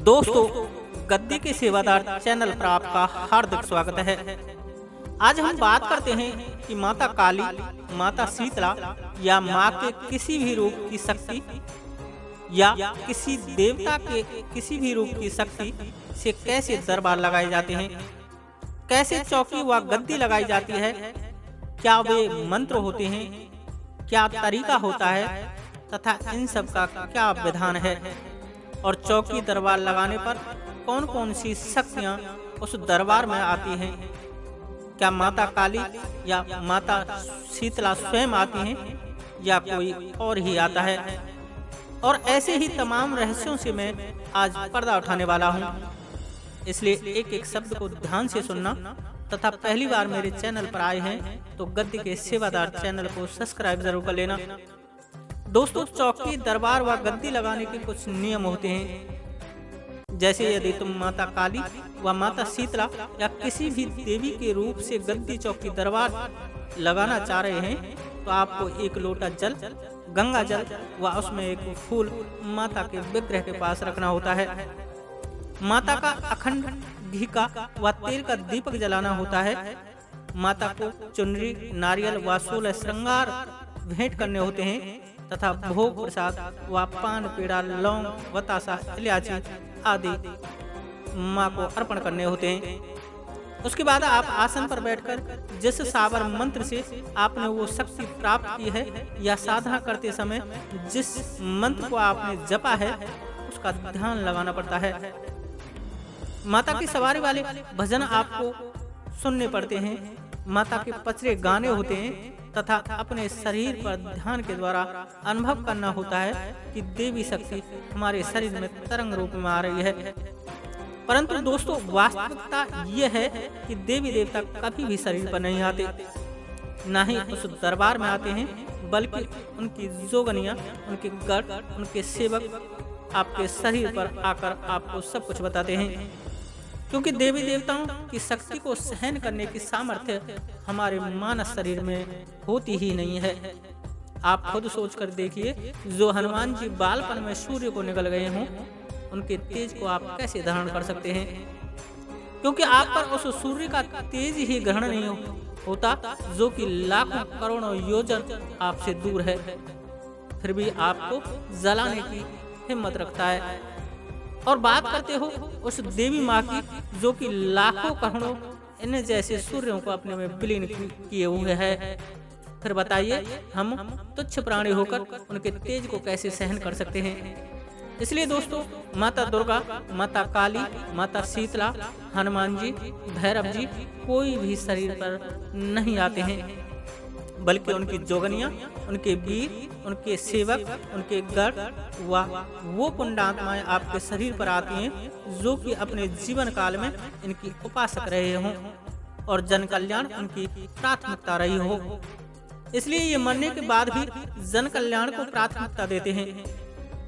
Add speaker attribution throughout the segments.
Speaker 1: दोस्तों, गद्दी के सेवादार चैनल पर आपका हार्दिक स्वागत है। आज हम बात करते हैं कि माता काली, माता शीतला या माँ के किसी भी रूप की शक्ति या किसी देवता के किसी भी रूप की शक्ति से कैसे दरबार लगाए जाते हैं, कैसे चौकी व गद्दी लगाई जाती है, क्या वे मंत्र होते हैं, क्या तरीका होता है तथा इन सब का क्या विधान है और चौकी दरबार लगाने पर कौन कौन सी शक्तियाँ उस दरबार में आती हैं। क्या माता काली या माता शीतला स्वयं आती हैं या कोई और ही आता है। और ऐसे ही तमाम रहस्यों से मैं आज पर्दा उठाने वाला हूँ, इसलिए एक एक शब्द को ध्यान से सुनना तथा पहली बार मेरे चैनल पर आए हैं तो गद्दी के सेवादार चैनल को सब्सक्राइब जरूर कर लेना। दोस्तों, चौकी दरबार व गद्दी लगाने के कुछ नियम होते हैं। जैसे यदि तुम माता काली व माता शीतला या किसी भी देवी के रूप से गद्दी चौकी दरबार लगाना चाह रहे हैं तो आपको एक लोटा जल, गंगा जल व उसमें एक फूल माता के विग्रह के पास रखना होता है। माता का अखंड घी का व तेल का दीपक जलाना होता है। माता को चुनरी, नारियल व 16 श्रृंगार भेंट करने होते हैं तथा भोग प्रसाद व पान, पेड़ा, लौंग, बतासा, इलायची आदि माँ को अर्पण करने होते हैं। उसके बाद आप आसन पर बैठकर जिस साबर मंत्र से आपने वो शक्ति प्राप्त की है या साधना करते समय जिस मंत्र को आपने जपा है उसका ध्यान लगाना पड़ता है। माता की सवारी वाले भजन आपको सुनने पड़ते हैं। माता के पचरे गाने होते हैं तथा अपने शरीर पर ध्यान के द्वारा अनुभव करना होता है कि देवी शक्ति हमारे शरीर में तरंग रूप में आ रही है। परंतु दोस्तों, वास्तविकता ये है कि देवी देवता कभी भी शरीर पर नहीं आते, ना ही उस दरबार में आते हैं, बल्कि उनकी जोगनियाँ, उनके गढ़, उनके सेवक आपके शरीर पर आकर आपको सब कुछ बताते हैं। क्योंकि देवी देवताओं की शक्ति को सहन करने की सामर्थ्य हमारे मानव शरीर में होती ही नहीं है। आप खुद सोच कर देखिए, जो हनुमान जी बालपन में सूर्य को निकल गए हों, उनके तेज को आप कैसे धारण कर सकते हैं। क्योंकि आप पर उस सूर्य का तेज ही ग्रहण नहीं होता जो कि लाखों करोड़ों योजन आपसे दूर है, फिर भी आपको जलाने की हिम्मत रखता है। और बात करते हो उस देवी माँ की जो कि लाखों करोड़ों इन जैसे सूर्यों को अपने में विलीन किए हुए है, फिर बताइए हम तुच्छ प्राणी होकर उनके तेज को कैसे सहन कर सकते हैं। इसलिए दोस्तों, माता दुर्गा, माता काली, माता शीतला, हनुमान जी, भैरव जी कोई भी शरीर पर नहीं आते हैं, बल्कि उनकी जोगनियाँ, उनके वीर, उनके सेवक, उनके गढ़ व वो पुण्यात्माएं आपके शरीर पर आती हैं जो कि अपने जीवन काल में इनकी उपासक रहे हों और जन कल्याण उनकी प्राथमिकता रही हो। इसलिए ये मरने के बाद भी जन कल्याण को प्राथमिकता देते हैं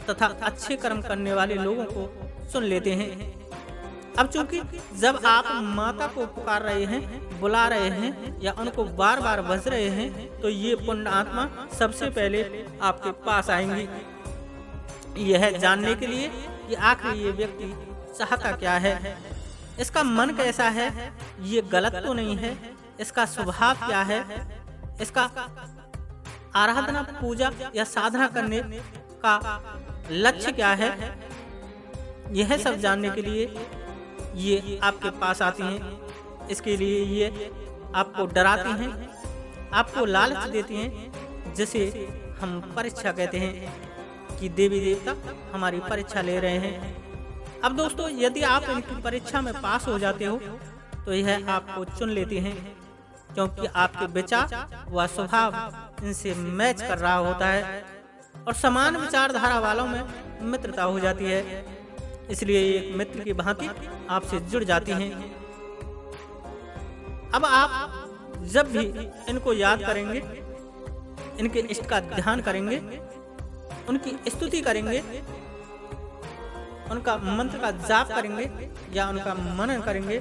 Speaker 1: तथा अच्छे कर्म करने वाले लोगों को सुन लेते हैं। अब चूंकि जब आप माता को पुकार रहे हैं, बुला रहे हैं या उनको बार बार बज रहे हैं तो ये पुण्य आत्मा सबसे पहले आपके पास आएंगी, यह जानने के लिए कि आखिर ये व्यक्ति चाहता क्या है, इसका मन कैसा है, ये गलत तो नहीं है, इसका स्वभाव क्या है, इसका आराधना, पूजा या साधना करने का लक्ष्य क्या है। यह सब जानने के लिए ये आपके पास आती हैं। इसके लिए ये आपको डराती हैं, आपको लालच देती हैं, जिसे हम परीक्षा कहते हैं कि देवी देवता हमारी परीक्षा ले रहे हैं। अब दोस्तों, यदि आप इनकी परीक्षा में पास हो जाते हो तो यह आपको चुन लेती हैं, क्योंकि आपके विचार व स्वभाव इनसे मैच कर रहा होता है और समान विचारधारा वालों में मित्रता हो जाती है। इसलिए एक मित्र की भांति आपसे जुड़ जाती हैं। अब आप जब भी इनको याद करेंगे, इनके इष्ट का ध्यान करेंगे, उनकी स्तुति करेंगे, उनका मंत्र का जाप करेंगे या उनका मनन करेंगे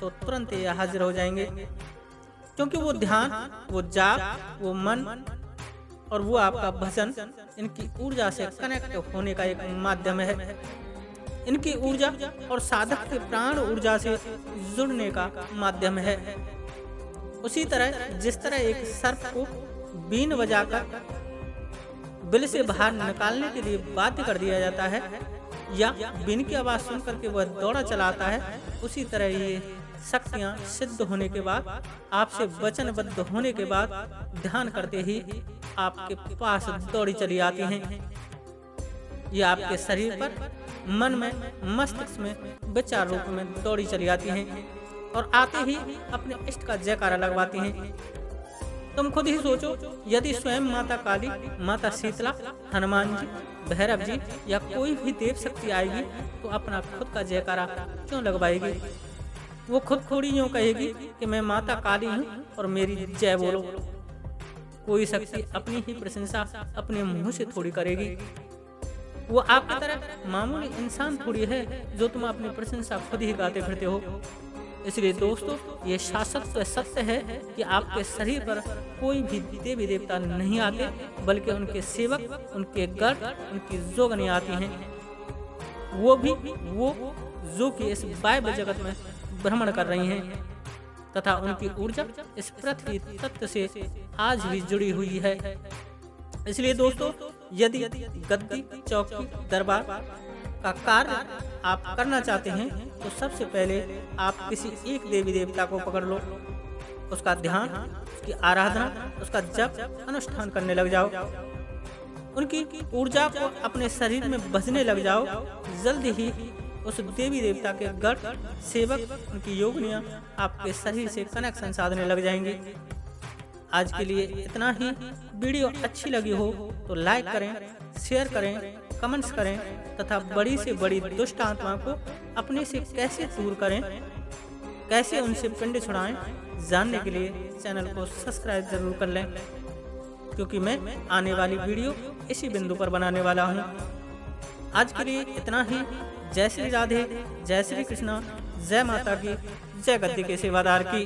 Speaker 1: तो तुरंत ये हाजिर हो जाएंगे। क्योंकि वो ध्यान, वो जाप, वो मन और वो आपका भजन इनकी ऊर्जा से कनेक्ट होने का एक माध्यम है। इनकी ऊर्जा और साधक के प्राण ऊर्जा से जुड़ने का माध्यम है। उसी तरह जिस तरह एक सर्प को बीन बजाकर बिल से बाहर निकालने के लिए बाध्य कर दिया जाता है या बीन की आवाज सुनकर के वह दौड़ा चलाता है, उसी तरह ये शक्तियां सिद्ध होने के बाद, आपसे वचनबद्ध होने के बाद ध्यान करते ही आपके पास दौड़ी चली आती हैं। ये आपके शरीर पर, मन में, मस्तिष्क में विचार रूप में दौड़ी चली आती हैं और आते ही अपने इष्ट का जयकारा लगवाती हैं। तुम खुद ही सोचो, यदि स्वयं माता काली, माता शीतला, हनुमान जी, भैरव जी या कोई भी देव शक्ति आएगी तो अपना खुद का जयकारा क्यों लगवाएगी? वो खुद थोड़ी यूं कहेगी कि मैं माता काली हूँ और मेरी जय बोलो। कोई शक्ति अपनी ही प्रशंसा अपने मुंह से थोड़ी करेगी। वो आपकी तरह मामूली इंसान थोड़ी है जो तुम अपनी प्रशंसा खुद ही गाते फिरते हो। इसलिए दोस्तों, ये शाश्वत सत्य है कि आपके शरीर पर कोई भी देवी देवता नहीं आते, बल्कि उनके सेवक, उनके गढ़, उनकी जोगनी आती हैं। वो भी वो जो कि इस वायव्य जगत में भ्रमण कर रही हैं तथा उनकी ऊर्जा इस पृथ्वी तत्व से आज भी जुड़ी हुई है। इसलिए दोस्तों, यदि गद्दी, चौकी, दरबार का कार्य आप करना चाहते हैं तो सबसे पहले आप किसी एक देवी देवता को पकड़ लो, उसका ध्यान, उसकी आराधना, उसका जप अनुष्ठान करने लग जाओ, उनकी ऊर्जा को अपने शरीर में बसने लग जाओ। जल्द ही उस देवी देवता के गढ़, सेवक, उनकी योगनियां आपके शरीर से कनेक्शन साधने लग जाएंगी। आज के लिए इतना ही। वीडियो अच्छी लगी हो तो लाइक करें, शेयर करें, कमेंट्स करें तथा बड़ी से बड़ी दुष्ट आत्मा को अपने से कैसे दूर करें, कैसे उनसे पिंड छुड़ाएं, जानने के लिए चैनल को सब्सक्राइब जरूर कर लें, क्योंकि मैं आने वाली वीडियो इसी बिंदु पर बनाने वाला हूं। आज के लिए इतना ही। जय श्री राधे, जय श्री कृष्णा, जय माता की, जय गद्दी के सेवादार की।